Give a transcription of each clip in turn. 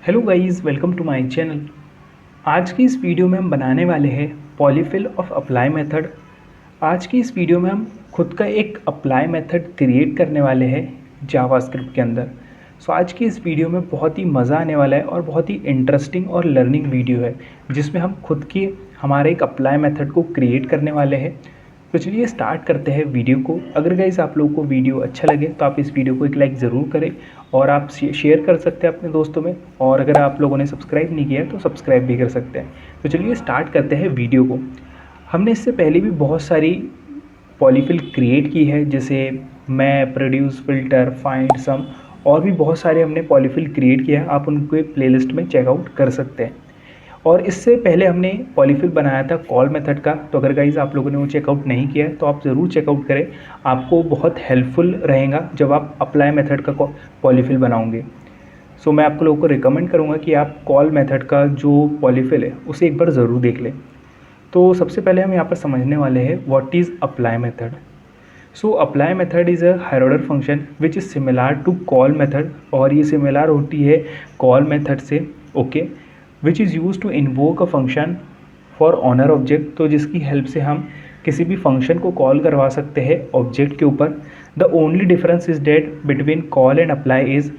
Hello guys, welcome to my channel. आज की इस वीडियो में हम बनाने वाले हैं पॉलीफिल ऑफ अप्लाई मेथड। आज की इस वीडियो में हम खुद का एक अप्लाई मेथड क्रिएट करने वाले हैं जावास्क्रिप्ट के अंदर। आज की इस वीडियो में बहुत ही मज़ा आने वाला है और बहुत ही इंटरेस्टिंग और लर्निंग वीडियो है, जिसमें हम खुद की हमारे एक अप्लाई मेथड को क्रिएट करने वाले हैं। तो चलिए स्टार्ट करते हैं वीडियो को। अगर गाइस आप लोगों को वीडियो अच्छा लगे तो आप इस वीडियो को एक लाइक ज़रूर करें और आप शेयर कर सकते हैं अपने दोस्तों में, और अगर आप लोगों ने सब्सक्राइब नहीं किया तो सब्सक्राइब भी कर सकते हैं। तो चलिए स्टार्ट करते हैं वीडियो को। हमने इससे पहले भी बहुत सारी पॉलीफिल क्रिएट की है, जैसे मैं, प्रोड्यूस, फिल्टर, फाइंड, सम, और भी बहुत सारे हमने पॉलीफिल क्रिएट किया है। आप उनको प्लेलिस्ट में चेकआउट कर सकते हैं। और इससे पहले हमने पॉलीफिल बनाया था कॉल मेथड का। तो अगर गाइज आप लोगों ने वो चेकआउट नहीं किया है तो आप ज़रूर चेकआउट करें, आपको बहुत हेल्पफुल रहेगा जब आप अप्लाई मेथड का पॉलीफिल बनाओगे। मैं आप लोगों को रिकमेंड करूँगा कि आप कॉल मेथड का जो पॉलीफिल है उसे एक बार ज़रूर देख लें। तो सबसे पहले हम यहाँ पर समझने वाले हैं what is apply method. Apply method is a higher order function which is similar to call method, और ये सिमिलर होती है कॉल मेथड से, okay, which is use to invoke a function for owner object. तो जिसकी help से हम किसी भी फंक्शन को कॉल करवा सकते हैं ऑब्जेक्ट के ऊपर। The only difference is that between call and apply is,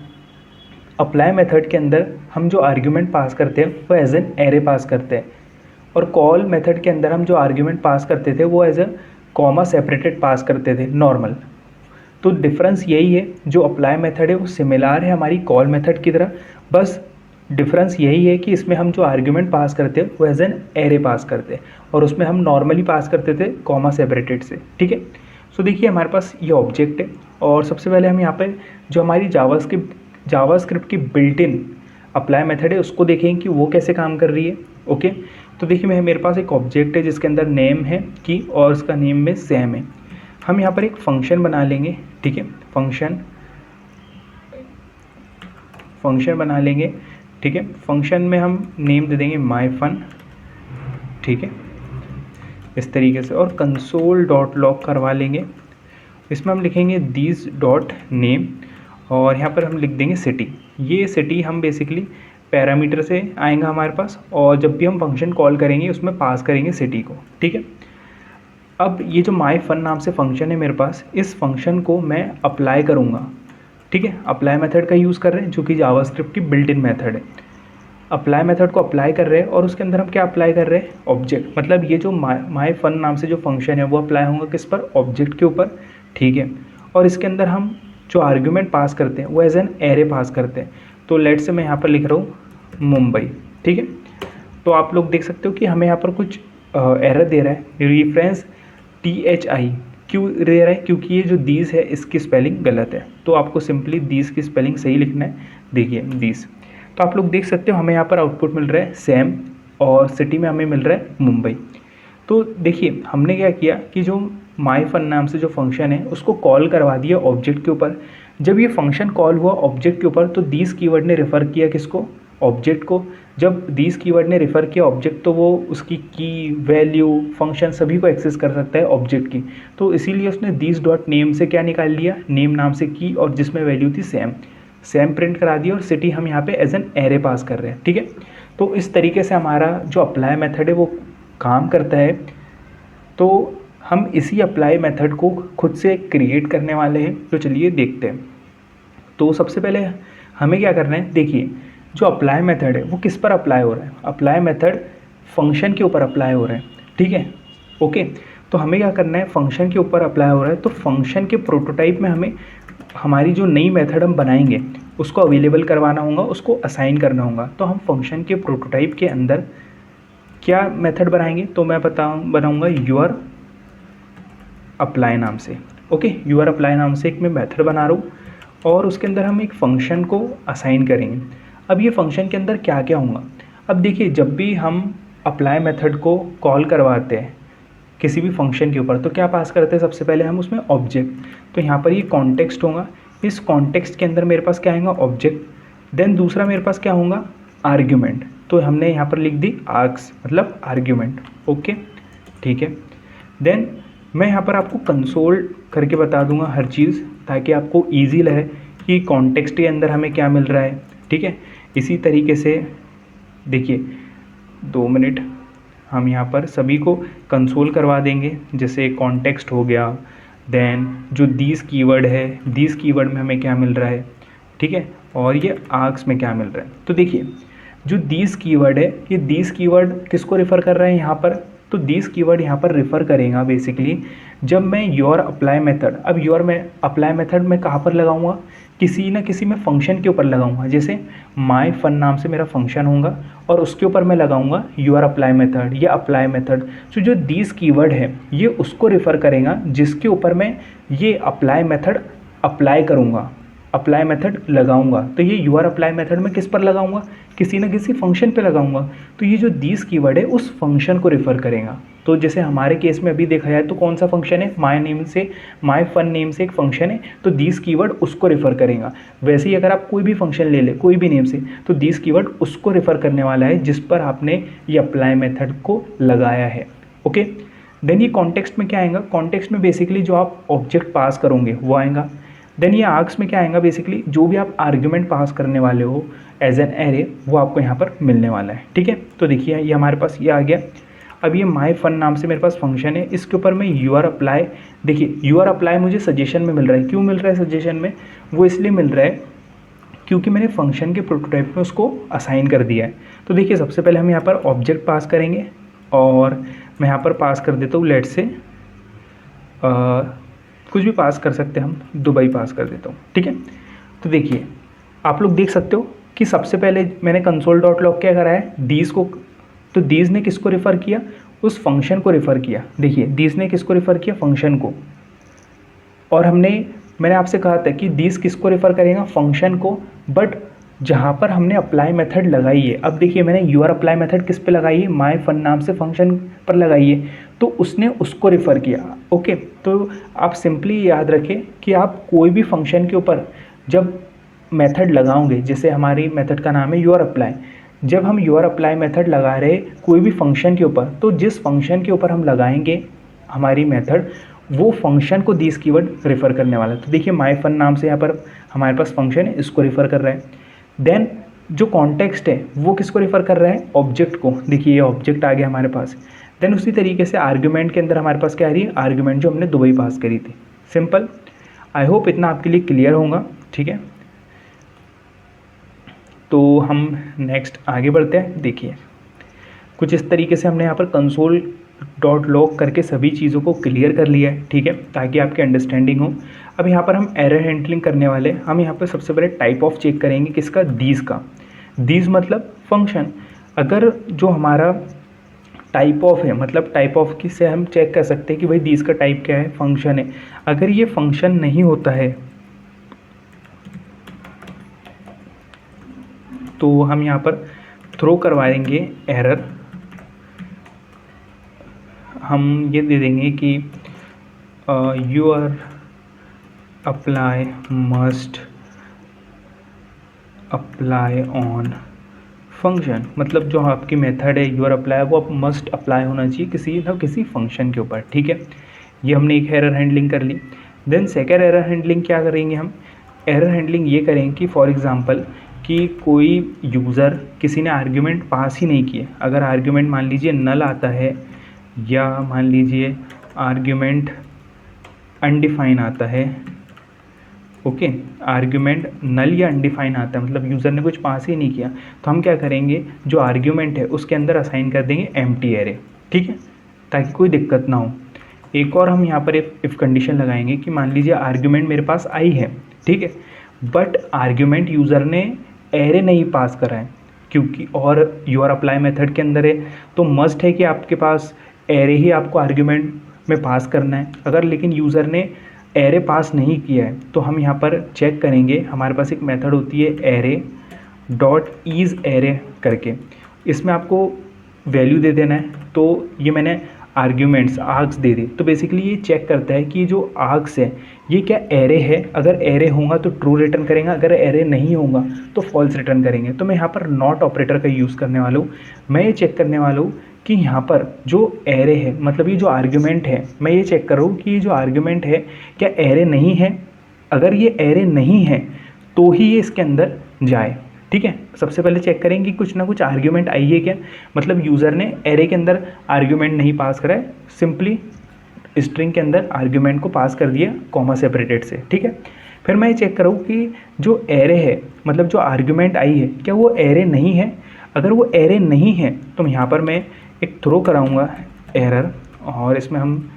apply method के अंदर हम जो आर्ग्यूमेंट पास करते हैं वो एज एन एरे पास करते हैं, और कॉल मेथड के अंदर हम जो आर्ग्यूमेंट पास करते थे वो एज ए कॉमा सेपरेटेड पास करते थे नॉर्मल। तो डिफरेंस यही है, जो अप्लाई मेथड है वो सिमिलर है हमारी कॉल मेथड की तरह, बस डिफरेंस यही है कि इसमें हम जो आर्ग्यूमेंट पास करते हैं वो एज एन एरे पास करते हैं, और उसमें हम नॉर्मली पास करते थे कॉमा सेपरेटेड से, ठीक है। देखिए हमारे पास ये ऑब्जेक्ट है, और सबसे पहले हम यहाँ पे जो हमारी जावास्क्रिप्ट की बिल्ट इन अप्लाई मेथड है उसको देखेंगे कि वो कैसे काम कर रही है, ओके। तो देखिए मेरे पास एक ऑब्जेक्ट है जिसके अंदर नेम है की, और उसका नेम में सेम है। हम यहाँ पर एक फंक्शन बना लेंगे, ठीक है, फंक्शन बना लेंगे, ठीक है। फंक्शन में हम नेम दे देंगे माई फन, ठीक है, इस तरीके से, और कंसोल डॉट लॉग करवा लेंगे। इसमें हम लिखेंगे दिस डॉट नेम, और यहाँ पर हम लिख देंगे सिटी। ये सिटी हम बेसिकली पैरामीटर से आएगा हमारे पास, और जब भी हम फंक्शन कॉल करेंगे उसमें पास करेंगे सिटी को, ठीक है। अब ये जो माई फन नाम से फंक्शन है मेरे पास, इस फंक्शन को मैं अप्लाई करूँगा, ठीक है। अप्लाई मेथड का यूज़ कर रहे हैं जो कि जावास्क्रिप्ट की बिल्ट इन मेथड है। अप्लाई मेथड को अप्लाई कर रहे हैं, और उसके अंदर हम क्या अप्लाई कर रहे हैं, ऑब्जेक्ट। मतलब ये जो माई फन नाम से जो फंक्शन है वो अप्लाई होगा किस पर, ऑब्जेक्ट के ऊपर, ठीक है। और इसके अंदर हम जो आर्ग्यूमेंट पास करते हैं वो एज एन एरे पास करते हैं। तो लेट से मैं यहाँ पर लिख रहा हूँ मुंबई, ठीक है। तो आप लोग देख सकते हो कि हमें यहाँ पर कुछ एरर दे रहा है, रेफरेंस THI क्यों दे रहा है, क्योंकि ये जो दीज है इसकी स्पेलिंग गलत है। तो आपको सिंपली दीज की स्पेलिंग सही लिखना है। देखिए दीज, तो आप लोग देख सकते हो हमें यहाँ पर आउटपुट मिल रहा है सेम, और सिटी में हमें मिल रहा है मुंबई। तो देखिए हमने क्या किया कि जो माई फन नाम से जो फंक्शन है उसको कॉल करवा दिया ऑब्जेक्ट के ऊपर। जब ये फंक्शन कॉल हुआ ऑब्जेक्ट के ऊपर तो दीज कीवर्ड ने रेफ़र किया किसको, ऑब्जेक्ट को। जब दीज कीवर्ड ने रेफ़र किया ऑब्जेक्ट, तो वो उसकी की, वैल्यू, फंक्शन सभी को एक्सेस कर सकता है ऑब्जेक्ट की। तो इसीलिए उसने दीज डॉट नेम से क्या निकाल लिया, नेम नाम से की, और जिसमें वैल्यू थी सेम प्रिंट करा दी, और सिटी हम यहाँ पे एज एन एरे पास कर रहे हैं, ठीक है। तो इस तरीके से हमारा जो अप्लाई मेथड है वो काम करता है। तो हम इसी अप्लाई मेथड को खुद से क्रिएट करने वाले हैं, तो चलिए देखते हैं। तो सबसे पहले हमें क्या करना है, देखिए जो अप्लाई मेथड है वो किस पर अप्लाई हो रहा है, अप्लाई मेथड फंक्शन के ऊपर अप्लाई हो रहा है, ठीक है, ओके। तो हमें क्या करना है, फंक्शन के ऊपर अप्लाई हो रहा है, तो फंक्शन के प्रोटोटाइप में हमें हमारी जो नई मेथड हम बनाएंगे उसको अवेलेबल करवाना होगा, उसको असाइन करना होगा। तो हम फंक्शन के प्रोटोटाइप के अंदर क्या मेथड बनाएंगे, तो मैं बनाऊंगा यूर अप्लाई नाम से, ओके। यूर अप्लाई नाम से एक मैं मेथड बना रहा हूँ, और उसके अंदर हम एक फ़ंक्शन को असाइन करेंगे। अब ये फंक्शन के अंदर क्या क्या होगा, अब देखिए जब भी हम अप्लाई मेथड को कॉल करवाते हैं किसी भी फंक्शन के ऊपर तो क्या पास करते हैं, सबसे पहले हम उसमें ऑब्जेक्ट। तो यहाँ पर ये कॉन्टेक्स्ट होगा, इस कॉन्टेक्स्ट के अंदर मेरे पास क्या आएगा, ऑब्जेक्ट। देन दूसरा मेरे पास क्या होगा, आर्ग्यूमेंट। तो हमने यहाँ पर लिख दी आर्ग्स, मतलब आर्ग्यूमेंट, ओके, ठीक है। देन मैं यहाँ पर आपको कंसोल करके बता दूंगा हर चीज़, ताकि आपको ईजी लगे कि कॉन्टेक्स्ट के अंदर हमें क्या मिल रहा है, ठीक है। इसी तरीके से देखिए 2 मिनट हम यहाँ पर सभी को कंसोल करवा देंगे। जैसे कॉन्टेक्स्ट हो गया, देन जो दीज कीवर्ड है, दीज कीवर्ड में हमें क्या मिल रहा है, ठीक है, और ये आर्क्स में क्या मिल रहा है। तो देखिए जो दीज कीवर्ड है, ये दीज कीवर्ड किसको रेफ़र कर रहे हैं यहाँ पर, तो दीज कीवर्ड यहाँ पर रेफ़र करेगा बेसिकली जब मैं योर अप्लाई मेथड, अब योर में अप्लाई मेथड मैं कहाँ पर लगाऊंगा, किसी ना किसी में फंक्शन के ऊपर लगाऊंगा। जैसे माई फन नाम से मेरा फंक्शन होगा और उसके ऊपर मैं लगाऊंगा योर अप्लाई मेथड या अप्लाई मेथड। तो जो दीज कीवर्ड है ये उसको रेफ़र करेगा जिसके ऊपर मैं ये अप्लाई मेथड अप्लाई करूँगा, अप्लाई मेथड लगाऊंगा। तो ये यूआर अप्लाई मेथड में किस पर लगाऊंगा, किसी ना किसी फंक्शन पे लगाऊंगा। तो ये जो दीज कीवर्ड है उस फंक्शन को रेफ़र करेगा। तो जैसे हमारे केस में अभी देखा जाए तो कौन सा फंक्शन है, माई नेम से, माई फन नेम से एक फंक्शन है, तो दीज कीवर्ड उसको रेफ़र करेगा। वैसे ही अगर आप कोई भी फंक्शन ले ले कोई भी नेम से, तो दीज कीवर्ड उसको रेफ़र करने वाला है जिस पर आपने ये अप्लाई मेथड को लगाया है। ओके, देन ये कॉन्टेक्स्ट में क्या आएगा, कॉन्टेक्स्ट में बेसिकली जो आप ऑब्जेक्ट पास करोगे वो आएगा। देन ये आर्क्स में क्या आएगा, बेसिकली जो भी आप आर्ग्यूमेंट पास करने वाले हो एज एन एरे वो आपको यहाँ पर मिलने वाला है। ठीक है, तो देखिए ये हमारे पास ये आ गया। अब ये माई फन नाम से मेरे पास फंक्शन है, इसके ऊपर मैं यूआर अप्लाई, देखिए यूआर अप्लाई मुझे सजेशन में मिल रहा है। क्यों मिल रहा है सजेशन में, वो इसलिए मिल रहा है क्योंकि मैंने फंक्शन के प्रोटोटाइप में उसको असाइन कर दिया है। तो देखिए सबसे पहले हम यहाँ पर ऑब्जेक्ट पास करेंगे और मैं यहाँ पर पास कर देता हूँ, लेट से कुछ भी पास कर सकते हैं, हम दुबई पास कर देता हूँ। ठीक है, तो देखिए आप लोग देख सकते हो कि सबसे पहले मैंने कंसोल डॉट लॉग क्या करा है, दीज को, तो दीज ने किसको रेफ़र किया, उस फंक्शन को रेफ़र किया। देखिए दीज ने किसको रेफ़र किया, फंक्शन को। और मैंने आपसे कहा था कि दीज किसको रेफ़र करेगा, फंक्शन को, बट जहाँ पर हमने अप्लाई मेथड लगाई है, अब देखिए मैंने यूआर अप्लाई मेथड किस पे लगाई है, माई फन नाम से फंक्शन पर लगाई है, तो उसने उसको रेफ़र किया। ओके, तो आप सिंपली याद रखें कि आप कोई भी फंक्शन के ऊपर जब मेथड लगाओगे, जैसे हमारी मेथड का नाम है यूआर अप्लाई, जब हम यूआर अप्लाई मेथड लगा रहे कोई भी फंक्शन के ऊपर, तो जिस फंक्शन के ऊपर हम लगाएंगे हमारी मेथड, वो फंक्शन को दीज कीवर्ड रेफ़र करने वाला है। तो देखिए माई फन नाम से यहाँ पर हमारे पास फंक्शन है, इसको रेफ़र कर रहा है। देन जो कॉन्टेक्स्ट है वो किसको रेफ़र कर रहा है, ऑब्जेक्ट को। देखिए ये ऑब्जेक्ट आ गया हमारे पास। देन उसी तरीके से आर्ग्यूमेंट के अंदर हमारे पास क्या आ रही है, आर्ग्यूमेंट जो हमने दुबई पास करी थी। सिंपल, आई होप इतना आपके लिए क्लियर होगा। ठीक है, तो हम नेक्स्ट आगे बढ़ते हैं। देखिए कुछ इस तरीके से हमने यहाँ पर कंसोल डॉट लॉग करके सभी चीज़ों को क्लियर कर लिया है। ठीक है, ताकि आपकी अंडरस्टैंडिंग हो। अब यहाँ पर हम एरर हैंडलिंग करने वाले हैं। हम यहाँ पर सबसे पहले टाइप ऑफ चेक करेंगे, किसका, दीज का। दीज मतलब फंक्शन। अगर जो हमारा टाइप ऑफ है, मतलब टाइप ऑफ की से हम चेक कर सकते हैं कि भाई दीज का टाइप क्या है, फंक्शन है। अगर ये फंक्शन नहीं होता है तो हम यहाँ पर थ्रो करवाएंगे एरर। हम ये दे देंगे कि your apply must apply on function, मतलब जो आपकी मेथड है यूआर अप्लाई वो अब मस्ट अप्लाई होना चाहिए किसी ना किसी फंक्शन के ऊपर। ठीक है, ये हमने एक एरर हैंडलिंग कर ली। देन सेकेंड एरर हैंडलिंग क्या करेंगे हम, एरर हैंडलिंग ये करेंगे कि फॉर एग्जांपल कि कोई यूज़र, किसी ने आर्ग्यूमेंट पास ही नहीं किए। अगर आर्ग्यूमेंट मान लीजिए नल आता है या मान लीजिए आर्ग्यूमेंट अनडिफाइन आता है। ओके, आर्ग्यूमेंट नल या अनडिफाइन आता है, मतलब यूज़र ने कुछ पास ही नहीं किया, तो हम क्या करेंगे, जो आर्ग्यूमेंट है उसके अंदर असाइन कर देंगे एम्प्टी एरे। ठीक है, ताकि कोई दिक्कत ना हो। एक और हम यहाँ पर इफ़ कंडीशन लगाएंगे कि मान लीजिए आर्ग्यूमेंट मेरे पास आई है, ठीक है, बट आर्ग्यूमेंट यूज़र ने एरे नहीं पास करा है, क्योंकि और यूआर अप्लाई मेथड के अंदर है तो मस्ट है कि आपके पास एरे ही आपको आर्ग्यूमेंट में पास करना है। अगर लेकिन यूज़र ने एरे पास नहीं किया है तो हम यहाँ पर चेक करेंगे, हमारे पास एक मेथड होती है एरे डॉट ईज एरे करके, इसमें आपको वैल्यू दे देना है। तो ये मैंने आर्ग्यूमेंट्स आर्क्स दे दी, तो बेसिकली ये चेक करता है कि जो आर्क्स है ये क्या एरे है। अगर एरे होगा तो ट्रू रिटर्न करेंगे, अगर एरे नहीं होगा तो फॉल्स रिटर्न करेंगे। तो मैं यहाँ पर नॉट ऑपरेटर का यूज़ करने वाला हूँ। मैं ये चेक करने वाला हूँ कि यहाँ पर जो एरे है, मतलब ये जो आर्ग्यूमेंट है, मैं ये चेक कर रहा हूँ कि ये जो आर्ग्यूमेंट है क्या एरे नहीं है। अगर ये एरे नहीं है तो ही ये इसके अंदर जाए। ठीक ठीक है। सबसे पहले चेक करेंगे कुछ ना कुछ आर्ग्यूमेंट आई है क्या, मतलब यूज़र ने एरे के अंदर आर्ग्यूमेंट नहीं पास करा है, सिंपली स्ट्रिंग के अंदर आर्ग्यूमेंट को पास कर दिया कॉमा सेपरेटेड से, ठीक है। फिर मैं ये चेक करूँ कि जो एरे है, मतलब जो आर्ग्यूमेंट आई है, क्या वो एरे नहीं है। अगर वो एरे नहीं है तो यहाँ पर मैं एक थ्रो कराऊँगा एरर, और इसमें हम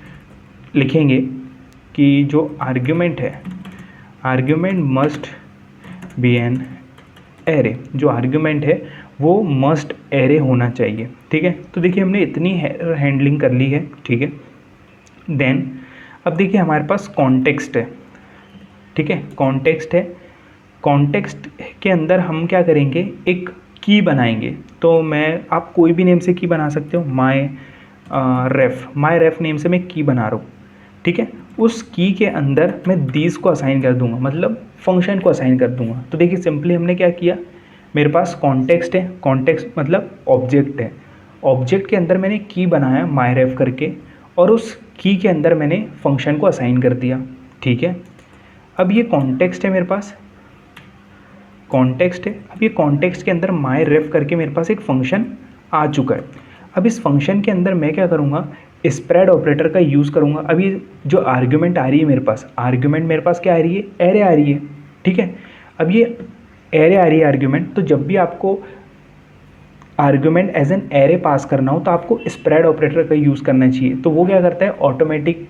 लिखेंगे कि जो आर्ग्यूमेंट है, argument must be an array, जो आर्ग्यूमेंट है वो मस्ट एरे होना चाहिए, ठीक है। तो देखिए हमने इतनी हैंडलिंग कर ली है, ठीक है। देन अब देखिए हमारे पास कॉन्टेक्स्ट है, ठीक है, कॉन्टेक्स्ट है। कॉन्टेक्स्ट के अंदर हम क्या करेंगे, एक की बनाएंगे। तो आप कोई भी नेम से की बना सकते हो, माई रेफ नेम से मैं की बना रहा हूँ, ठीक है। उस की के अंदर मैं दीस को असाइन कर दूंगा, मतलब फंक्शन को असाइन कर दूंगा। तो देखिए सिंपली हमने क्या किया, मेरे पास कॉन्टेक्स्ट है, कॉन्टेक्स्ट मतलब ऑब्जेक्ट है, ऑब्जेक्ट के अंदर मैंने की बनाया माई रेफ करके, और उस की के अंदर मैंने फंक्शन को असाइन कर दिया, ठीक है। अब ये कॉन्टेक्स्ट है मेरे पास, कॉन्टेक्स्ट है। अब ये कॉन्टेक्स्ट के अंदर माई रेफ करके मेरे पास एक फंक्शन आ चुका है। अब इस फंक्शन के अंदर मैं क्या करूँगा, स्प्रेड ऑपरेटर का यूज़ करूँगा। अब ये जो आर्ग्यूमेंट आ रही है मेरे पास, आर्ग्यूमेंट मेरे पास क्या आ रही है, एरे आ रही है, ठीक है। अब ये एरे आ रही है आर्ग्यूमेंट, तो जब भी आपको आर्ग्यूमेंट एज एन एरे पास करना हो तो आपको स्प्रेड ऑपरेटर का यूज़ करना चाहिए। तो वो क्या करता है, ऑटोमेटिक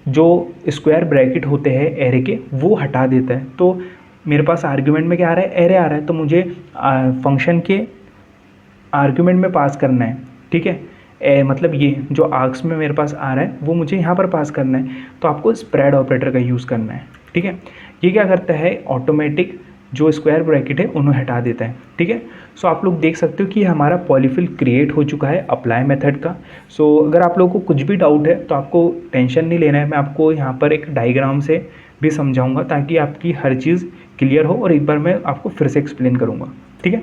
जो स्क्वायर ब्रैकेट होते हैं एरे के वो हटा देता है। तो मेरे पास आर्ग्यूमेंट में क्या आ रहा है, एरे आ रहा है, तो मुझे फंक्शन के आर्ग्यूमेंट में पास करना है, ठीक है। मतलब ये जो आर्ग्स में मेरे पास आ रहा है वो मुझे यहाँ पर पास करना है, तो आपको स्प्रेड ऑपरेटर का यूज़ करना है, ठीक है। ये क्या करता है, ऑटोमेटिक जो स्क्वायर ब्रैकेट है उन्हें हटा देता है, ठीक है। सो आप लोग देख सकते हो कि हमारा पॉलीफिल क्रिएट हो चुका है अप्लाई मेथड का। सो अगर आप लोगों को कुछ भी डाउट है तो आपको टेंशन नहीं लेना है, मैं आपको यहाँ पर एक डायग्राम से भी समझाऊंगा ताकि आपकी हर चीज़ क्लियर हो, और एक बार मैं आपको फिर से एक्सप्लेन करूँगा, ठीक है।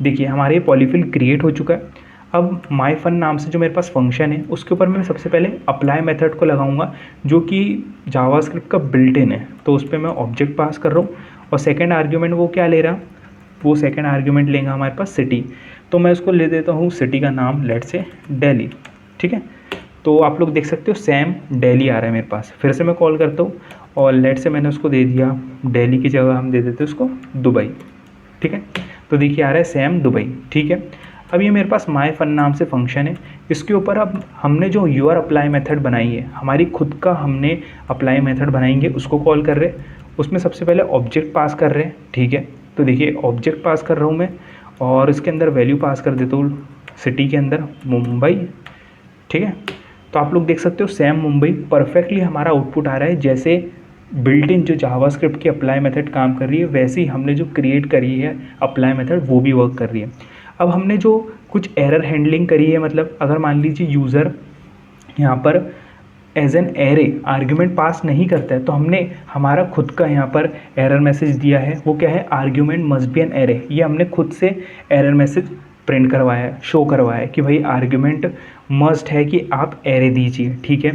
देखिए हमारे पॉलीफिल क्रिएट हो चुका है। अब माई फन नाम से जो मेरे पास फंक्शन है उसके ऊपर मैं सबसे पहले अप्लाई मेथड को लगाऊंगा, जो कि जावास्क्रिप्ट का बिल्ट इन है। तो उस पर मैं ऑब्जेक्ट पास कर रहा हूँ, और सेकंड आर्ग्यूमेंट वो क्या ले रहा, वो सेकंड आर्ग्यूमेंट लेगा हमारे पास सिटी। तो मैं उसको ले देता हूँ सिटी का नाम लेट से दिल्ली, ठीक है। तो आप लोग देख सकते हो सैम दिल्ली आ रहा है मेरे पास। फिर से मैं कॉल करता हूँ, और लेट से मैंने उसको दे दिया दिल्ली की जगह हम दे देते हैं उसको दुबई, ठीक है। तो देखिए आ रहा है सैम दुबई, ठीक है। अब ये मेरे पास माई फन नाम से फंक्शन है, इसके ऊपर अब हमने जो यूआर अप्लाई मेथड बनाई है, हमारी खुद का हमने अप्लाई मेथड बनाएंगे, उसको कॉल कर रहे। उसमें सबसे पहले ऑब्जेक्ट पास कर रहे हैं, ठीक है। तो देखिए ऑब्जेक्ट पास कर रहा हूँ मैं, और इसके अंदर वैल्यू पास कर देता हूँ सिटी के अंदर मुंबई, ठीक है। तो आप लोग देख सकते हो सैम मुंबई परफेक्टली हमारा आउटपुट आ रहा है, जैसे बिल्ट इन जो जावास्क्रिप्ट की अप्लाई मेथड काम कर रही है वैसे ही हमने जो क्रिएट करी है अप्लाई मेथड वो भी वर्क कर रही है। अब हमने जो कुछ एरर हैंडलिंग करी है, मतलब अगर मान लीजिए यूज़र यहाँ पर as an array argument pass नहीं करता है, तो हमने हमारा खुद का यहाँ पर एरर मैसेज दिया है। वो क्या है, argument must be an array. ये हमने खुद से एरर मैसेज प्रिंट करवाया है, शो करवाया है कि भाई आर्ग्यूमेंट मस्ट है कि आप एरे दीजिए, ठीक है।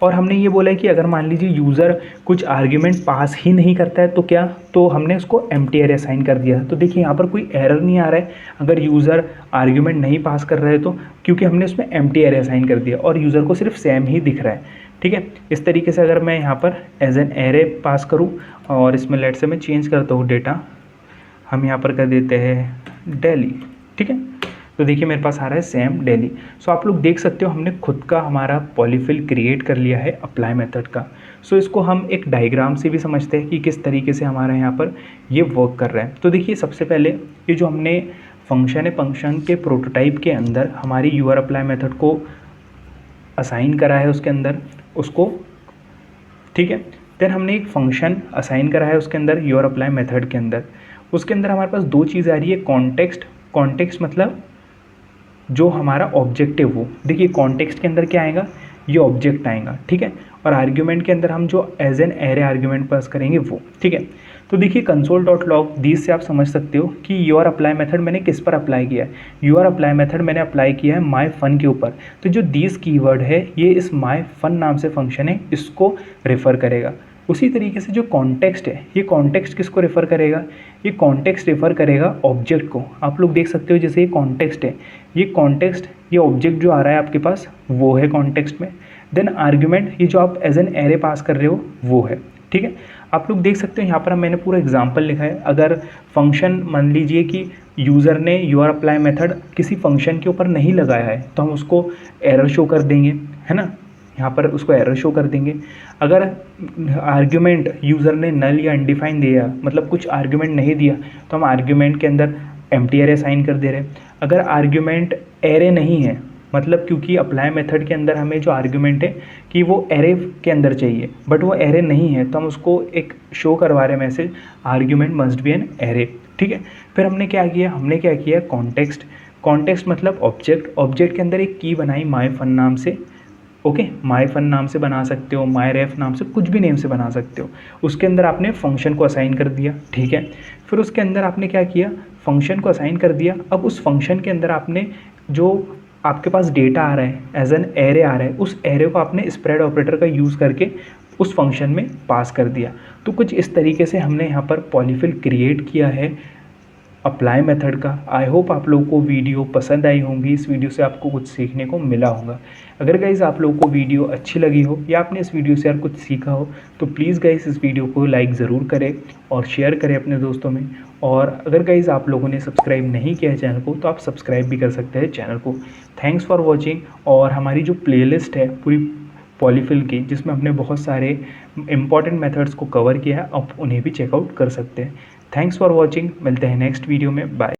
और हमने ये बोला है कि अगर मान लीजिए यूज़र कुछ आर्ग्यूमेंट पास ही नहीं करता है तो क्या, तो हमने उसको एम्प्टी एरे असाइन कर दिया। तो देखिए यहाँ पर कोई एरर नहीं आ रहा है अगर यूज़र आर्ग्यूमेंट नहीं पास कर रहे तो, क्योंकि हमने उसमें एम्प्टी एरे असाइन कर दिया और यूज़र को सिर्फ सेम ही दिख रहा है, ठीक है। इस तरीके से अगर मैं यहाँ पर एज एन एरे पास करूँ, और इसमें लेट से मैं चेंज करता हूँ डेटा, हम यहाँ पर कर देते हैं दिल्ली, ठीक है। तो देखिए मेरे पास आ रहा है सैम दिल्ली। सो आप लोग देख सकते हो हमने खुद का हमारा पॉलीफिल क्रिएट कर लिया है अप्लाई मेथड का। सो इसको हम एक डायग्राम से भी समझते हैं कि किस तरीके से हमारा यहाँ पर ये वर्क कर रहा है। तो देखिए सबसे पहले ये जो हमने फंक्शन है, फंक्शन के प्रोटोटाइप के अंदर हमारी यूआर अप्लाई मेथड को असाइन करा है उसके अंदर उसको, ठीक है। देन हमने एक फंक्शन असाइन करा है उसके अंदर यूआर अप्लाई मेथड के अंदर। उसके अंदर हमारे पास दो चीज़ आ रही है, कॉन्टेक्स्ट, कॉन्टेक्स्ट मतलब जो हमारा ऑब्जेक्ट है वो, देखिए कॉन्टेक्स्ट के अंदर क्या आएगा, ये ऑब्जेक्ट आएगा, ठीक है। और आर्ग्यूमेंट के अंदर हम जो as an array argument pass करेंगे वो, ठीक है। तो देखिए console.log दीज से आप समझ सकते हो कि यूआर अप्लाई मेथड मैंने किस पर अप्लाई किया है। यूआर अप्लाई मेथड मैंने अप्लाई किया है माई फन के ऊपर। तो जो दीज कीवर्ड है ये इस माई फन नाम से फंक्शन है, इसको रेफ़र करेगा। उसी तरीके से जो कॉन्टेक्स्ट है, ये कॉन्टेक्स्ट किसको रेफ़र करेगा, ये कॉन्टेक्स्ट रेफ़र करेगा ऑब्जेक्ट को। आप लोग देख सकते हो जैसे ये कॉन्टेक्स्ट है, ये कॉन्टेक्स्ट, ये ऑब्जेक्ट जो आ रहा है आपके पास वो है कॉन्टेक्स्ट में। देन आर्ग्यूमेंट, ये जो आप एज एन एरे पास कर रहे हो वो है, ठीक है। आप लोग देख सकते हो यहाँ पर मैंने पूरा एग्जांपल लिखा है। अगर फंक्शन मान लीजिए कि यूज़र ने यूआर अप्लाई मेथड किसी फंक्शन के ऊपर नहीं लगाया है तो हम उसको एरर शो कर देंगे, है ना, यहाँ पर उसको एरर शो कर देंगे। अगर आर्ग्यूमेंट यूज़र ने नल या अनडिफाइन दिया, मतलब कुछ आर्ग्यूमेंट नहीं दिया, तो हम आर्ग्यूमेंट के अंदर एम्प्टी एरे असाइन कर दे रहे हैं। अगर आर्ग्यूमेंट एरे नहीं है, मतलब क्योंकि अप्लाई मेथड के अंदर हमें जो आर्ग्यूमेंट है कि वो एरे के अंदर चाहिए बट वो एरे नहीं है, तो हम उसको एक शो करवा रहे हैं message argument must be an array, ठीक है। फिर हमने क्या किया कॉन्टेक्स्ट। कॉन्टेक्स्ट मतलब ऑब्जेक्ट, ऑब्जेक्ट के अंदर एक की बनाई माई फन नाम से, ओके, माई फन नाम से बना सकते हो, माई रेफ नाम से, कुछ भी नेम से बना सकते हो। उसके अंदर आपने फंक्शन को असाइन कर दिया, ठीक है। फिर उसके अंदर आपने क्या किया, फंक्शन को असाइन कर दिया। अब उस फंक्शन के अंदर आपने जो आपके पास डेटा आ रहा है एज एन एरे आ रहा है, उस एरे को आपने स्प्रेड ऑपरेटर का यूज़ करके उस फंक्शन में पास कर दिया। तो कुछ इस तरीके से हमने यहाँ पर पॉलीफिल क्रिएट किया है अप्लाई मेथड का। आई होप आप लोगों को वीडियो पसंद आई होंगी, इस वीडियो से आपको कुछ सीखने को मिला होगा। अगर गाइज़ आप लोगों को वीडियो अच्छी लगी हो या आपने इस वीडियो से यार कुछ सीखा हो तो प्लीज़ गाइज़ इस वीडियो को लाइक ज़रूर करें और शेयर करें अपने दोस्तों में। और अगर गाइज़ आप लोगों ने सब्सक्राइब नहीं किया है चैनल को तो आप सब्सक्राइब भी कर सकते हैं चैनल को। Thanks for watching. और हमारी जो प्लेलिस्ट है पूरी पॉलीफिल की, जिसमें हमने बहुत सारे इंपॉर्टेंट मेथड्स को कवर किया है, आप उन्हें भी चेकआउट कर सकते हैं। थैंक्स फॉर वॉचिंग, मिलते हैं नेक्स्ट वीडियो में, बाय।